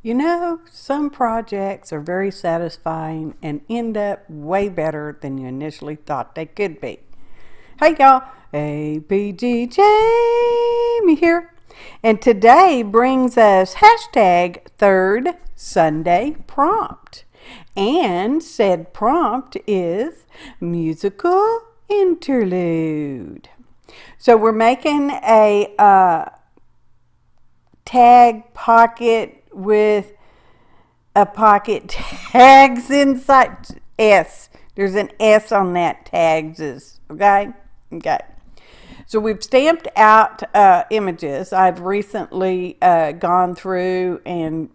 You know, some projects are very satisfying and end up way better than you initially thought they could be. Hey y'all, APG Jamie here. And today brings us hashtag third Sunday prompt. And said prompt is Musical Interlude. So we're making a tag pocket with a pocket tags inside. S. There's an S on that, tags. Okay? Okay. So we've stamped out images. I've recently gone through and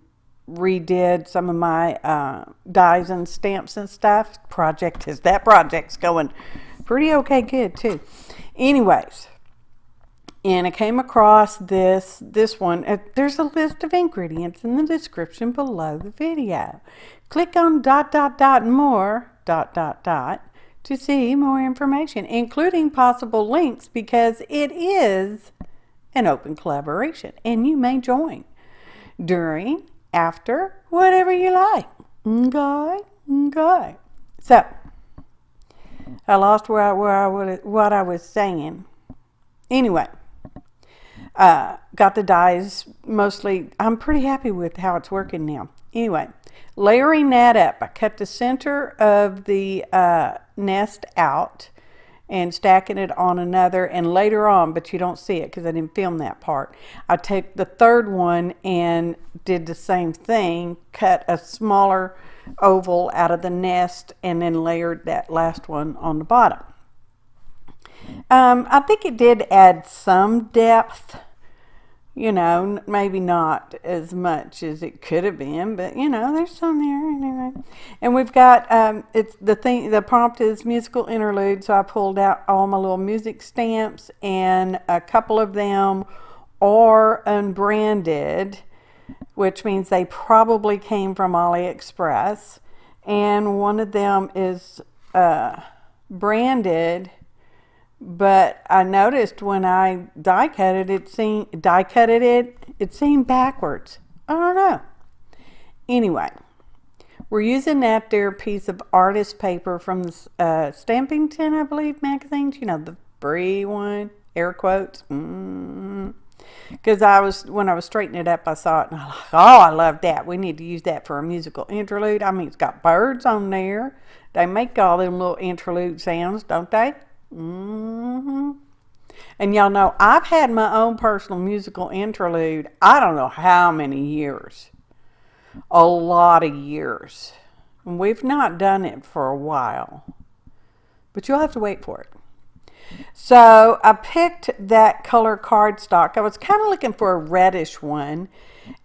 redid some of my dies and stamps and stuff. That project's going pretty okay good too. Anyways, and I came across this one. There's a list of ingredients in the description below the video. Click on ... more ... to see more information, including possible links, because it is an open collaboration and you may join during, after, whatever you like. Okay. So I lost what I was saying. Anyway, got the dies mostly. I'm pretty happy with how it's working now. Anyway, layering that up, I cut the center of the nest out and stacking it on another, and later on, but you don't see it because I didn't film that part, I took the third one and did the same thing, cut a smaller oval out of the nest and then layered that last one on the bottom. I think it did add some depth, you know, maybe not as much as it could have been, but you know, there's some there anyway. And we've got the prompt is Musical Interlude, so I pulled out all my little music stamps, and a couple of them are unbranded, which means they probably came from AliExpress, and one of them is branded. But I noticed when I die cut it, it seemed backwards. I don't know. Anyway, we're using that there piece of artist paper from the Stampington, I believe, magazines. You know, the free one, air quotes. Because when I was straightening it up, I saw it and I was like, oh, I love that. We need to use that for a musical interlude. I mean, it's got birds on there. They make all them little interlude sounds, don't they? And y'all know I've had my own personal musical interlude, I don't know how many years, a lot of years, and we've not done it for a while, but you'll have to wait for it. So I picked that color cardstock. I was kind of looking for a reddish one,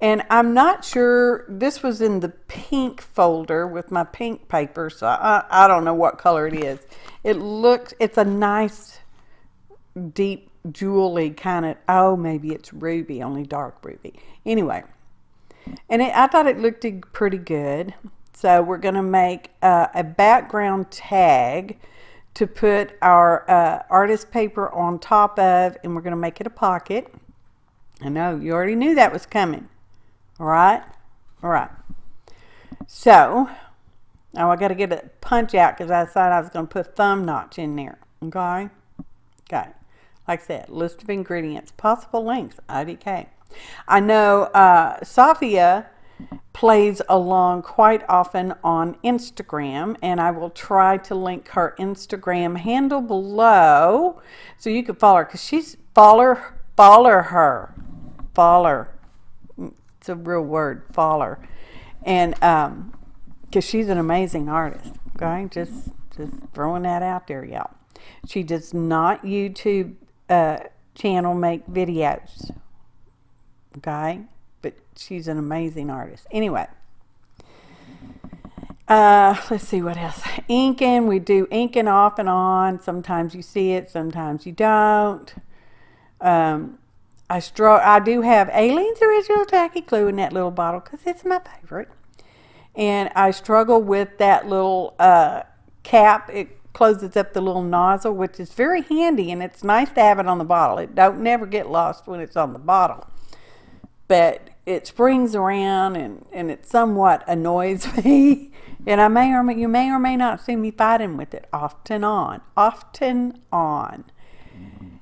and I'm not sure, this was in the pink folder with my pink paper, so I don't know what color it is. It's a nice deep jewelry kind of, maybe it's ruby, only dark ruby. Anyway, and I thought it looked pretty good. So we're going to make a background tag to put our artist paper on top of, and we're going to make it a pocket. I know you already knew that was coming. All right. So now I got to get a punch out because I decided I was going to put a thumb notch in there. Okay. Like I said, list of ingredients, possible links, IDK. I know Sophia plays along quite often on Instagram, and I will try to link her Instagram handle below so you can follow her, because she's follow her. It's a real word, follow. And because she's an amazing artist. Okay, just throwing that out there, y'all. She does not YouTube channel make videos. Okay, but she's an amazing artist. Anyway, let's see what else. Inking, we do inking off and on. Sometimes you see it, sometimes you don't. I do have Aleene's original tacky glue in that little bottle because it's my favorite. And I struggle with that little cap. It closes up the little nozzle, which is very handy, and it's nice to have it on the bottle. It don't never get lost when it's on the bottle. But it springs around and it somewhat annoys me. And you may or may not see me fighting with it often on.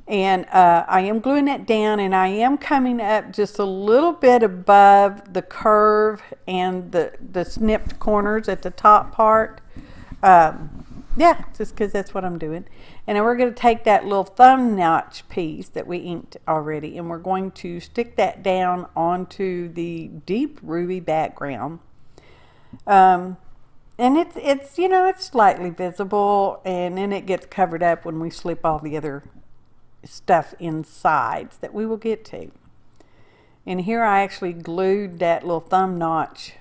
And I am gluing it down, and I am coming up just a little bit above the curve and the snipped corners at the top part. Yeah, just because that's what I'm doing. And then we're going to take that little thumb notch piece that we inked already, and we're going to stick that down onto the deep ruby background. And it's you know, it's slightly visible, and then it gets covered up when we slip all the other stuff inside that we will get to. And here I actually glued that little thumb notch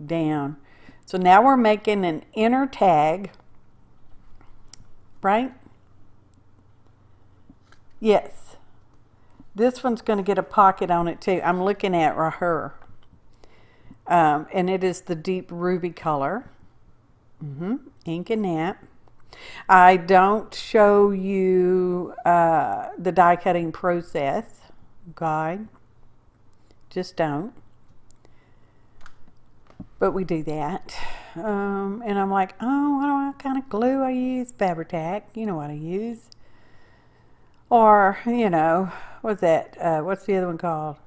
down. So now we're making an inner tag, right? Yes. This one's going to get a pocket on it too. I'm looking at right here. And it is the deep ruby color. Inking that. I don't show you the die cutting process, okay? Just don't. But we do that. And I'm like, oh, what kind of glue I use? Fabritac, you know what I use. Or, you know, what's that? What's the other one called?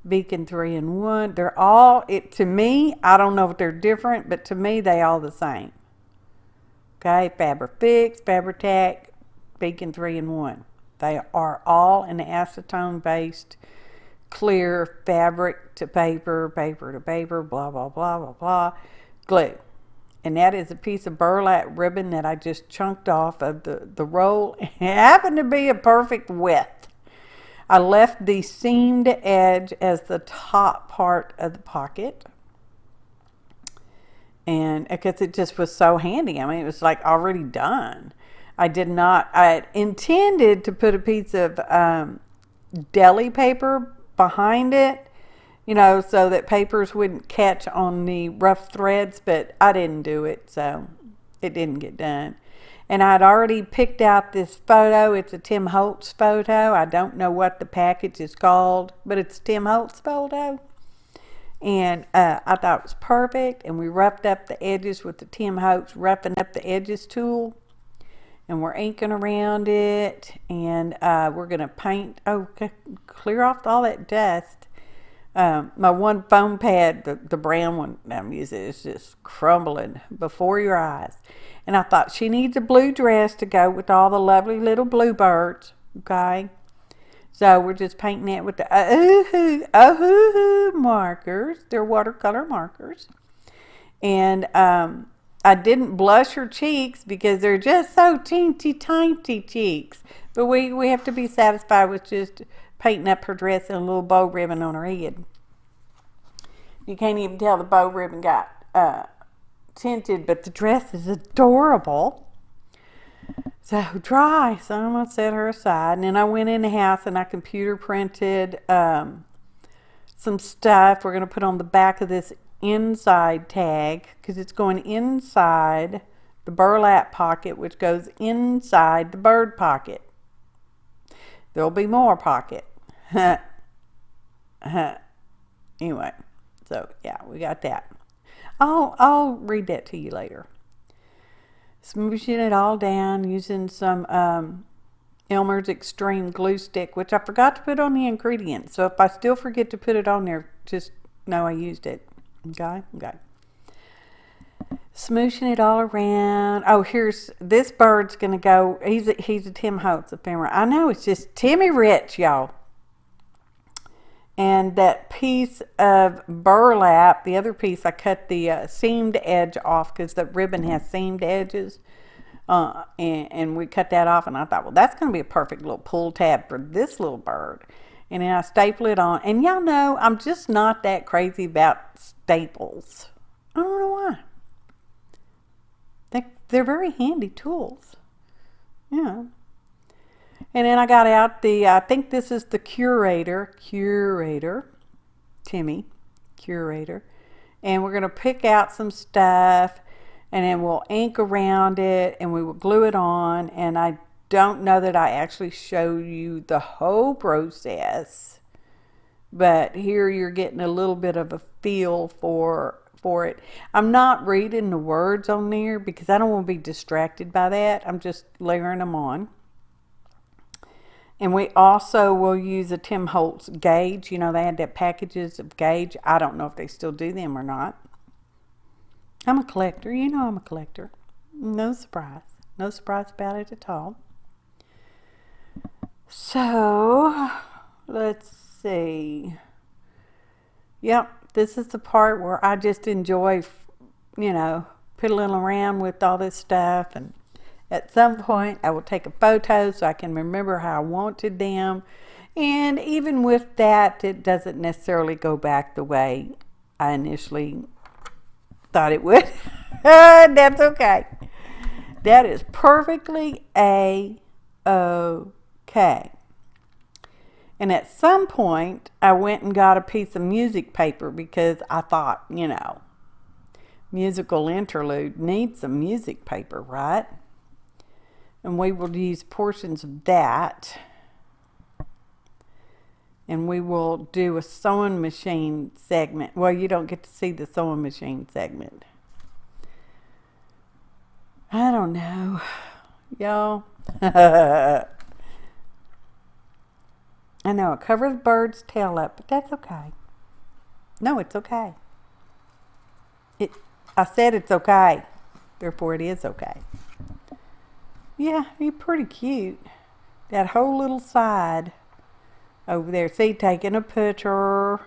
Beacon 3-in-1. They're all, to me, I don't know if they're different, but to me, they all the same. Okay, Fabrifix, Fabritac, Beacon 3-in-1. They are all an acetone-based clear fabric to paper, paper to paper, blah, blah, blah, blah, blah, glue. And that is a piece of burlap ribbon that I just chunked off of the roll. It happened to be a perfect width. I left the seamed edge as the top part of the pocket. And because it just was so handy. I mean, it was like already done. I intended to put a piece of deli paper behind it, you know, so that papers wouldn't catch on the rough threads, but I didn't do it, so it didn't get done. And I'd already picked out this photo. It's a Tim Holtz photo. I don't know what the package is called, but it's a Tim Holtz photo. And I thought it was perfect. And we roughed up the edges with the Tim Holtz Roughing Up the Edges tool. And we're inking around it. And we're going to paint. Oh, clear off all that dust. My one foam pad, the brown one I'm using, is just crumbling before your eyes. And I thought she needs a blue dress to go with all the lovely little bluebirds. Okay. So we're just painting that with the ohuhu markers. They're watercolor markers. And I didn't blush her cheeks because they're just so teensy tiny cheeks. But we have to be satisfied with just painting up her dress and a little bow ribbon on her head. You can't even tell the bow ribbon got tinted, but the dress is adorable. So dry, so I'm going to set her aside. And then I went in the house and I computer printed some stuff we're going to put on the back of this inside tag, because it's going inside the burlap pocket, which goes inside the bird pocket. There'll be more pocket. Anyway, so yeah, we got that. I'll read that to you later. Smooshing it all down using some Elmer's Extreme glue stick, which I forgot to put on the ingredients. So if I still forget to put it on there, just know I used it. Okay. Smooshing it all around. Oh, here's this bird's gonna go. He's a Tim Holtz ephemera. I know, it's just Timmy Rich, y'all. And that piece of burlap, the other piece, I cut the seamed edge off because the ribbon has seamed edges. And we cut that off, and I thought, well, that's going to be a perfect little pull tab for this little bird. And then I staple it on. And y'all know, I'm just not that crazy about staples. I don't know why. They're very handy tools. Yeah. And then I got out I think this is the curator, Timmy, curator. And we're going to pick out some stuff, and then we'll ink around it, and we will glue it on. And I don't know that I actually show you the whole process. but here you're getting a little bit of a feel for it. I'm not reading the words on there because I don't want to be distracted by that. I'm just layering them on. And we also will use a Tim Holtz gauge. You know, they had that packages of gauge. I don't know if they still do them or not. I'm a collector. You know I'm a collector. No surprise. No surprise about it at all. So, let's see. Yep, this is the part where I just enjoy, you know, piddling around with all this stuff. And at some point, I will take a photo so I can remember how I wanted them. And even with that, it doesn't necessarily go back the way I initially thought it would. That's okay. That is perfectly A-OK. And at some point, I went and got a piece of music paper because I thought, you know, Musical Interlude needs some music paper, right? And we will use portions of that. And we will do a sewing machine segment. Well, you don't get to see the sewing machine segment. I don't know, y'all. I know I cover the bird's tail up, but that's okay. No, it's okay. I said it's okay. Therefore, it is okay. Yeah, you're pretty cute. That whole little side over there. See, taking a picture.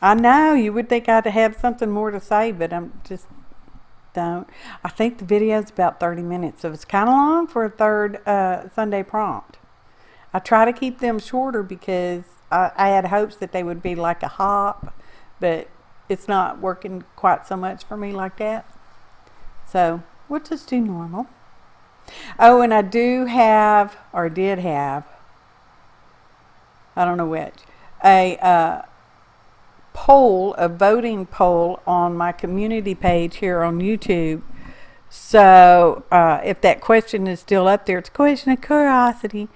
I know, you would think I'd have something more to say, but I'm just don't. I think the video's about 30 minutes, so it's kind of long for a third Sunday prompt. I try to keep them shorter because I had hopes that they would be like a hop, but it's not working quite so much for me like that. So we'll just do normal. Oh, and I do have, or did have, I don't know which, a poll, a voting poll on my community page here on YouTube. So if that question is still up there, it's a question of curiosity.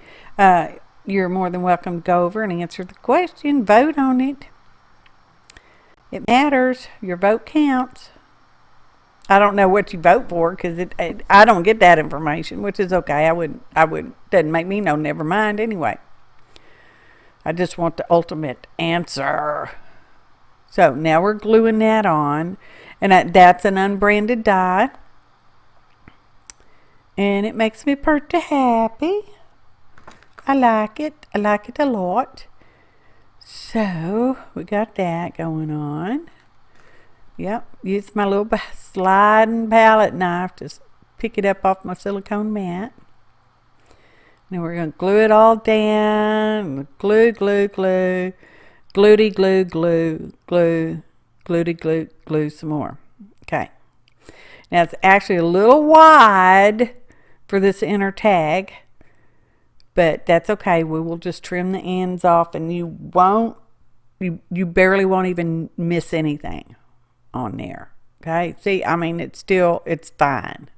You're more than welcome to go over and answer the question. Vote on it. It matters. Your vote counts. I don't know what you vote for because I don't get that information, which is okay. I would doesn't make me know. Never mind anyway. I just want the ultimate answer. So now we're gluing that on, and that's an unbranded die, and it makes me pretty happy. I like it. I like it a lot. So we got that going on. Yep, use my little sliding palette knife to pick it up off my silicone mat. Now we're going to glue it all down. Glue, glue, glue. Gluey, glue, glue, glue, gluey, glue, glue some more. Okay. Now it's actually a little wide for this inner tag, but that's okay. We will just trim the ends off, and you barely won't even miss anything on there. Okay. See, I mean, it's fine.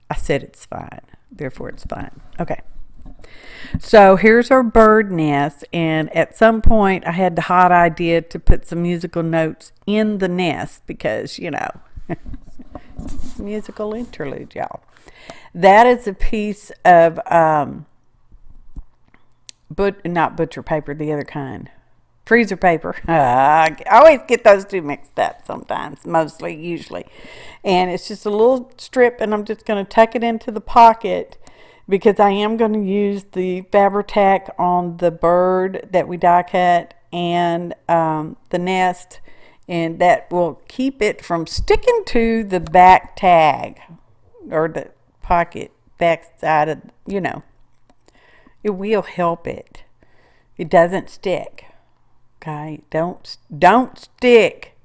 I said it's fine. Therefore, it's fine. Okay. So here's our bird nest, and at some point I had the hot idea to put some musical notes in the nest because, you know, musical interlude, y'all. That is a piece of, not butcher paper, the other kind. Freezer paper. I always get those two mixed up sometimes, usually. And it's just a little strip, and I'm just going to tuck it into the pocket because I am going to use the fabritac on the bird that we die cut and the nest, and that will keep it from sticking to the back tag or the pocket back side of, you know. It will help it. It doesn't stick. Okay, don't stick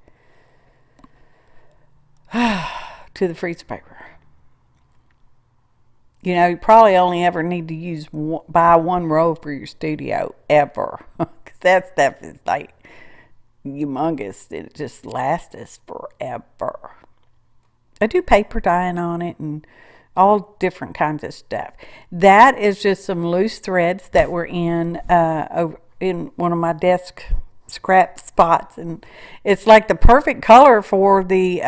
to the freezer paper. You know, you probably only ever need to buy one roll for your studio ever, because that stuff is like humongous. It just lasts us forever. I do paper dyeing on it, and all different kinds of stuff. That is just some loose threads that were in one of my desk scrap spots, and it's like the perfect color for the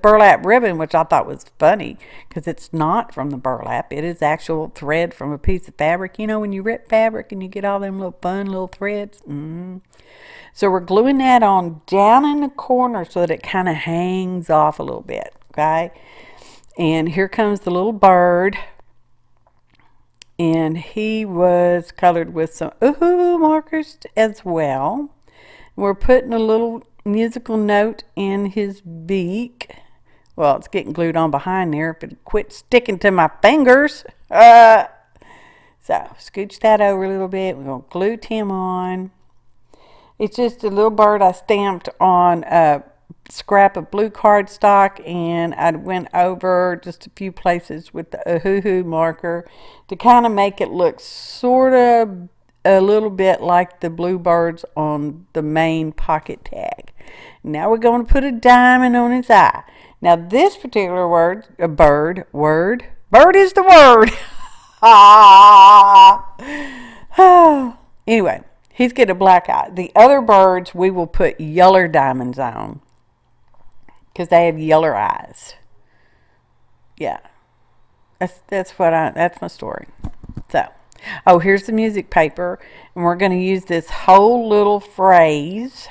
burlap ribbon, which I thought was funny because it's not from the burlap. It is actual thread from a piece of fabric. You know, when you rip fabric and you get all them little fun little threads. So we're gluing that on down in the corner so that it kind of hangs off a little bit. Okay. And here comes the little bird. And he was colored with some ohuhu markers as well. We're putting a little musical note in his beak. Well, it's getting glued on behind there. If it quit sticking to my fingers. So, scooch that over a little bit. We're going to glue Tim on. It's just a little bird I stamped on a scrap of blue cardstock, and I went over just a few places with the ohuhu marker to kind of make it look sort of a little bit like the blue birds on the main pocket tag. Now we're going to put a diamond on his eye. Now this particular bird is the word. Anyway, he's getting a black eye. The other birds we will put yeller diamonds on because they have yeller eyes. Yeah, that's my story. So, oh, here's the music paper, and we're going to use this whole little phrase.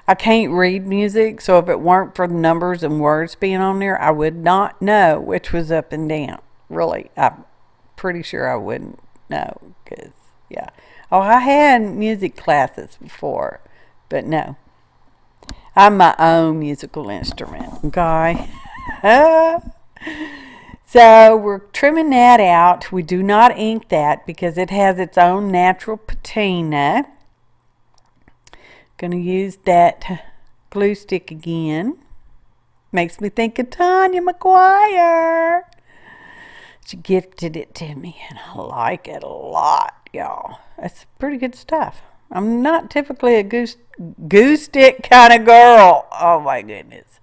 I can't read music, so if it weren't for the numbers and words being on there, I would not know which was up and down. Really, I'm pretty sure I wouldn't know, because, yeah. Oh, I had music classes before, but no. I'm my own musical instrument, okay? So we're trimming that out. We do not ink that because it has its own natural patina. Going to use that glue stick again. Makes me think of Tanya McGuire. She gifted it to me, and I like it a lot, y'all. That's pretty good stuff. I'm not typically a glue stick kind of girl. Oh my goodness.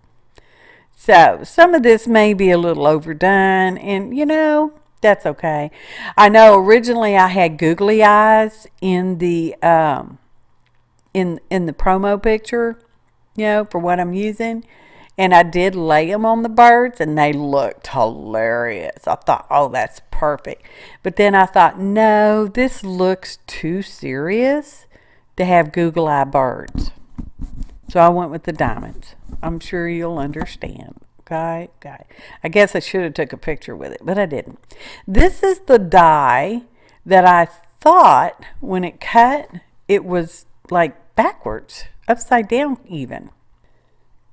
So some of this may be a little overdone, and you know, that's okay. I know originally I had googly eyes in the in the promo picture, you know, for what I'm using. And I did lay them on the birds, and they looked hilarious. I thought, oh, that's perfect. But then I thought, no, this looks too serious to have Google Eye birds. So I went with the diamonds. I'm sure you'll understand. Okay. I guess I should have took a picture with it, but I didn't. This is the die that I thought when it cut, it was like backwards, upside down even.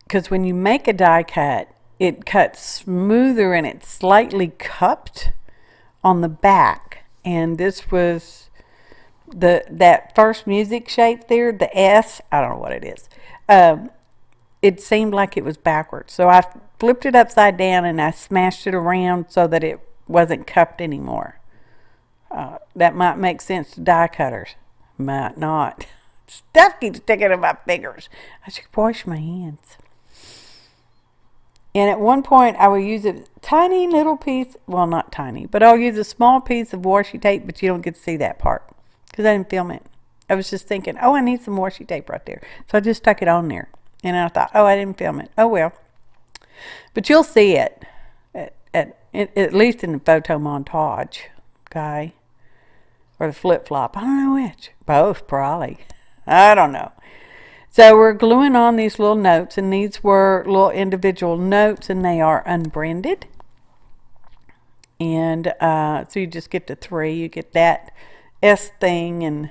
Because when you make a die cut, it cuts smoother and it's slightly cupped on the back. And this was that first music shape there, the S, I don't know what it is. It seemed like it was backwards. So I flipped it upside down and I smashed it around so that it wasn't cupped anymore. That might make sense to die cutters. Might not. Stuff keeps sticking in my fingers. I should wash my hands. And at one point, I will use a tiny little piece, well, not tiny, but I'll use a small piece of washi tape, but you don't get to see that part because I didn't film it. I was just thinking, oh, I need some washi tape right there. So I just stuck it on there. And I thought, oh, I didn't film it. Oh, well. But you'll see it, at least in the photo montage, okay? Or the flip-flop. I don't know which. Both, probably. I don't know. So we're gluing on these little notes, and these were little individual notes, and they are unbranded. And so you just get the 3. You get that S thing and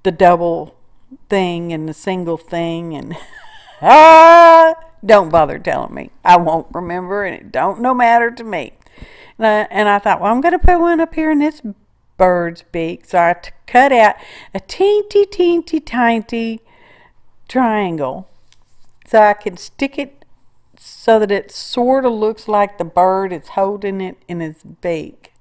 the double thing and the single thing, and don't bother telling me. I won't remember, and it don't no matter to me. And I thought, well, I'm going to put one up here in this bird's beak. So I cut out a teeny, tiny triangle so I can stick it so that it sort of looks like the bird is holding it in his beak.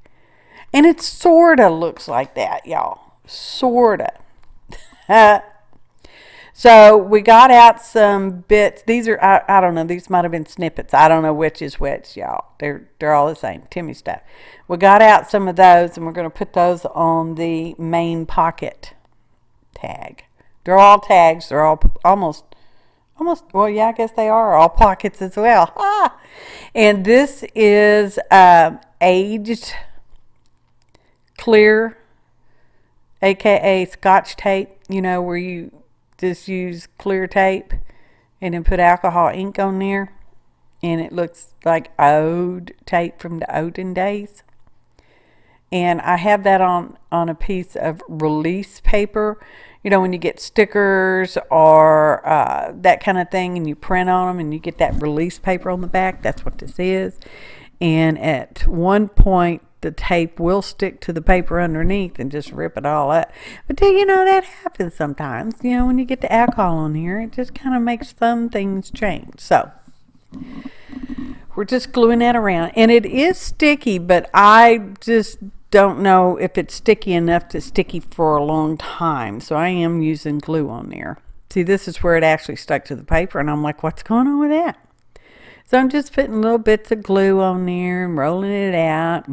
And it sort of looks like that, y'all. Sort of. So we got out some bits. These are, I don't know, these might have been snippets. I don't know which is which, y'all. They're all the same, Timmy stuff. We got out some of those, and we're going to put those on the main pocket tag. They're all tags. They're all almost, well, yeah, I guess they are all pockets as well. And this is aged clear, aka Scotch tape, you know, where you just use clear tape and then put alcohol ink on there, and it looks like old tape from the olden days. And I have that on a piece of release paper. You know, when you get stickers or that kind of thing, and you print on them and you get that release paper on the back, that's what this is. And at one point, the tape will stick to the paper underneath and just rip it all up. But you know, that happens sometimes. You know, when you get the alcohol on here, it just kind of makes some things change. So we're just gluing that around. And it is sticky, but I just don't know if it's sticky enough to sticky for a long time. So I am using glue on there. See, this is where it actually stuck to the paper, and I'm like, what's going on with that? So I'm just putting little bits of glue on there and rolling it out.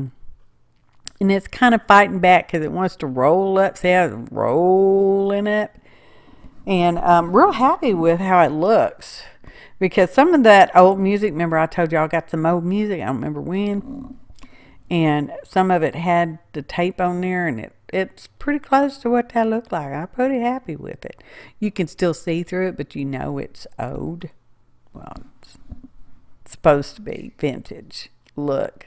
And it's kind of fighting back because it wants to roll up. See how it's rolling up? And I'm real happy with how it looks. Because some of that old music, remember I told you I got some old music, I don't remember when. And some of it had the tape on there, and it's pretty close to what that looked like. I'm pretty happy with it. You can still see through it, but you know it's old. Well, it's supposed to be vintage look.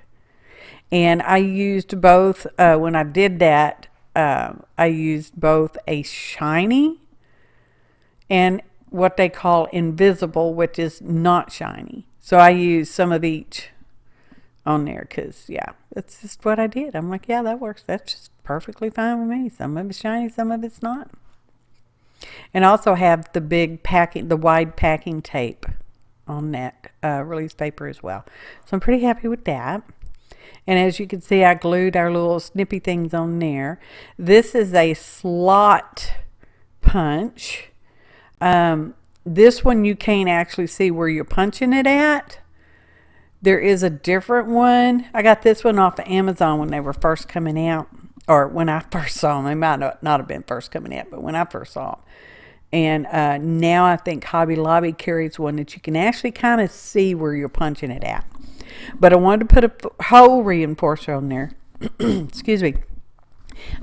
And I used both, when I did that, I used both a shiny and what they call invisible, which is not shiny. So I used some of each on there because, yeah, that's just what I did. I'm like, yeah, that works. That's just perfectly fine with me. Some of it's shiny, some of it's not. And also have the big packing, the wide packing tape on that release paper as well. So I'm pretty happy with that. And as you can see, I glued our little snippy things on there. This is a slot punch. This one you can't actually see where you're punching it at. There is a different one. I got this one off of Amazon when they were first coming out. Or when I first saw them. They might not have been first coming out, but when I first saw them. And now I think Hobby Lobby carries one that you can actually kind of see where you're punching it at. But I wanted to put a hole reinforcer on there. Excuse me.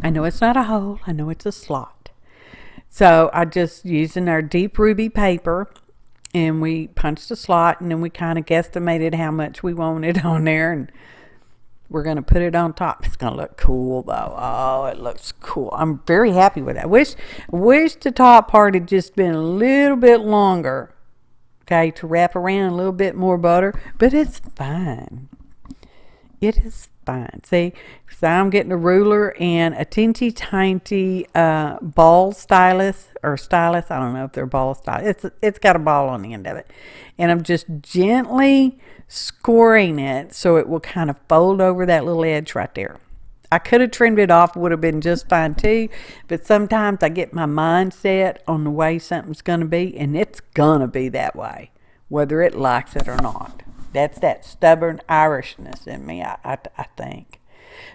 I know it's not a hole. I know it's a slot. So I just using our deep ruby paper, and we punched a slot, and then we kind of guesstimated how much we wanted on there, and we're going to put it on top. It's going to look cool though. Oh, it looks cool. I'm very happy with that. Wish the top part had just been a little bit longer. Okay, to wrap around a little bit more butter, but it's fine. It is fine. See, so I'm getting a ruler and a teensy tiny ball stylus or stylus. I don't know if they're ball stylus. It's got a ball on the end of it, and I'm just gently scoring it so it will kind of fold over that little edge right there. I could have trimmed it off, would have been just fine too, but sometimes I get my mindset on the way something's going to be, and it's going to be that way, whether it likes it or not. That's that stubborn Irishness in me, I think.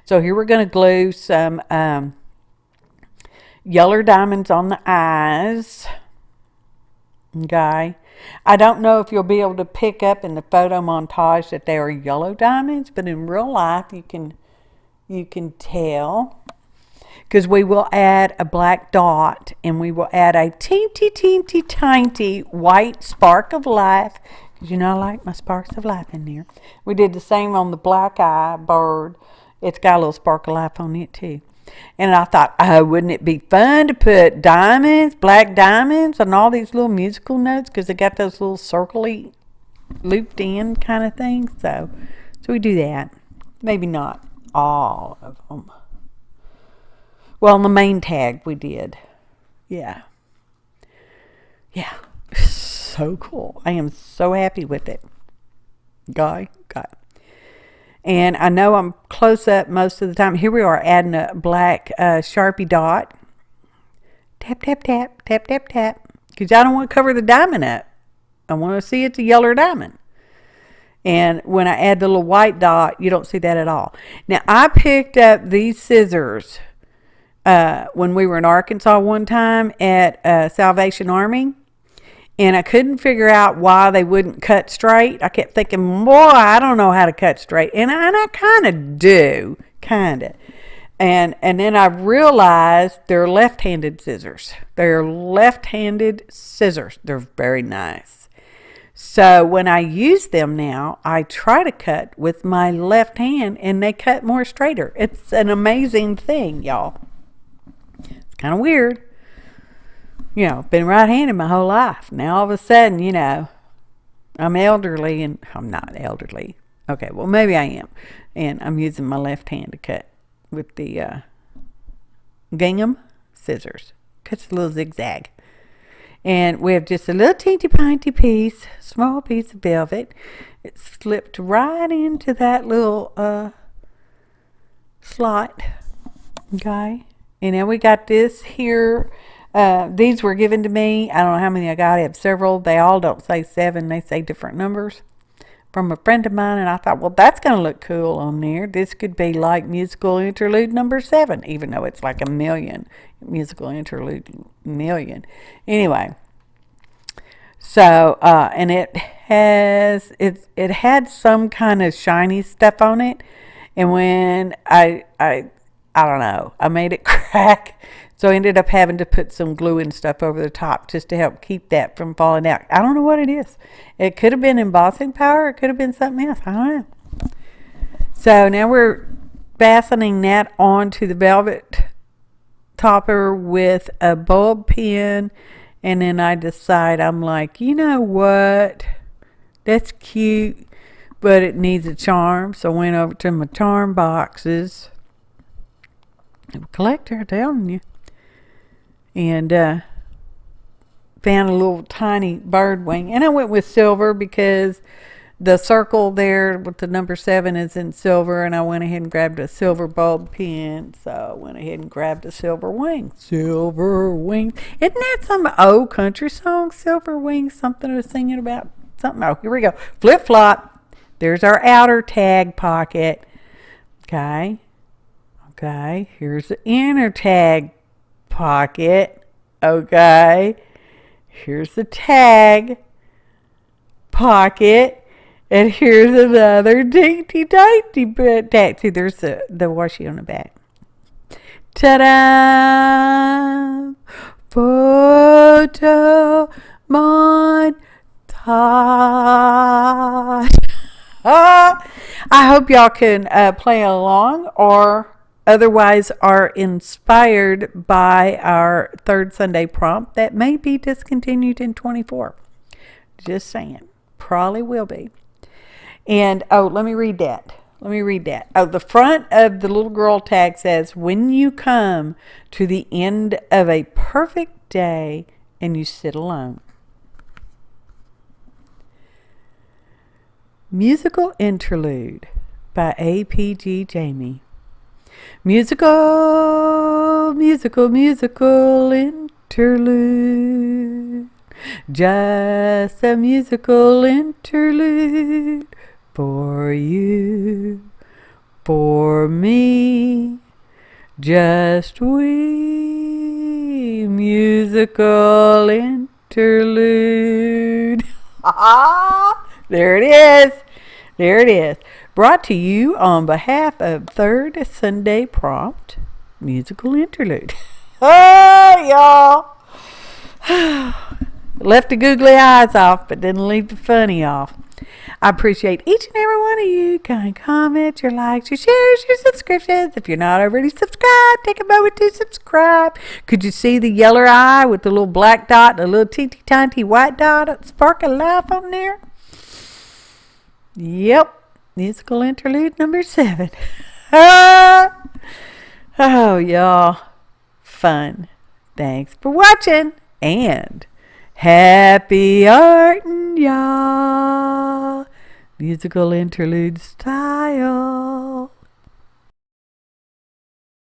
So here we're going to glue some yellow diamonds on the eyes. Okay. I don't know if you'll be able to pick up in the photo montage that they are yellow diamonds, but in real life you can tell, because we will add a black dot, and we will add a teensy tiny white spark of life, because you know I like my sparks of life in there. We did the same on the black eye bird. It's got a little spark of life on it too. And I thought, oh, wouldn't it be fun to put diamonds, black diamonds on all these little musical notes, because they got those little circly looped in kind of things. So we do that. Maybe not all of them. Well, on the main tag we did. Yeah. So cool. I am so happy with it. Guy. And I know I'm close up most of the time. Here we are adding a black Sharpie dot. Tap, tap, tap, tap, tap, tap. because I don't want to cover the diamond up. I want to see it's a yellow diamond. And when I add the little white dot, you don't see that at all. Now, I picked up these scissors when we were in Arkansas one time at Salvation Army. And I couldn't figure out why they wouldn't cut straight. I kept thinking, boy, I don't know how to cut straight. And I kind of do, kind of. And then I realized they're left-handed scissors. They're left-handed scissors. They're very nice. So when I use them now, I try to cut with my left hand, and they cut more straighter. It's an amazing thing, y'all. It's kind of weird. You know, been right-handed my whole life. Now all of a sudden, you know, I'm elderly, and I'm not elderly. Okay, well maybe I am. And I'm using my left hand to cut with the gingham scissors. Cuts a little zigzag. And we have just a little teeny-pinty piece, small piece of velvet. It's slipped right into that little slot. Okay. And then we got this here. These were given to me. I don't know how many I got. I have several. They all don't say 7. They say different numbers. From a friend of mine. And I thought, well, that's going to look cool on there. This could be like Musical Interlude number 7. Even though it's like 1,000,000. Musical Interlude 1,000,000. Anyway. So, and it had some kind of shiny stuff on it. And when I don't know, I made it crack. So I ended up having to put some glue and stuff over the top just to help keep that from falling out. I don't know what it is. It could have been embossing powder. It could have been something else. I don't know. So now we're fastening that onto the velvet topper with a bulb pin. And then I decide, I'm like, you know what? That's cute, but it needs a charm. So I went over to my charm boxes. I'm a collector, I'm telling you. And found a little tiny bird wing. And I went with silver because the circle there with the number 7 is in silver. And I went ahead and grabbed a silver bulb pin. So I went ahead and grabbed a silver wing. Silver wing. Isn't that some old country song? Silver wing, something I was singing about. Something. Oh, here we go. Flip flop. There's our outer tag pocket. Okay. Okay. Here's the inner tag pocket. Okay. Here's the tag pocket. And here's another dainty tag. See, there's the washi on the back. Ta-da! Photo montage. I hope y'all can play along or otherwise are inspired by our third Sunday prompt that may be discontinued in 24. Just saying. Probably will be. And, oh, let me read that. Oh, the front of the little girl tag says, when you come to the end of a perfect day and you sit alone. Musical Interlude by APG Jamie. Musical interlude. Just a musical interlude for you, for me, just we. Musical interlude. There it is. There it is. Brought to you on behalf of Third Sunday Prompt, Musical Interlude. Oh, y'all. Left the googly eyes off, but didn't leave the funny off. I appreciate each and every one of you. Kind comments, your likes, your shares, your subscriptions. If you're not already subscribed, take a moment to subscribe. Could you see the yellow eye with the little black dot and a little teeny tiny white dot, spark of life on there? Yep. Musical Interlude number 7. Oh, y'all. Fun. Thanks for watching. And happy artin', y'all. Musical Interlude style.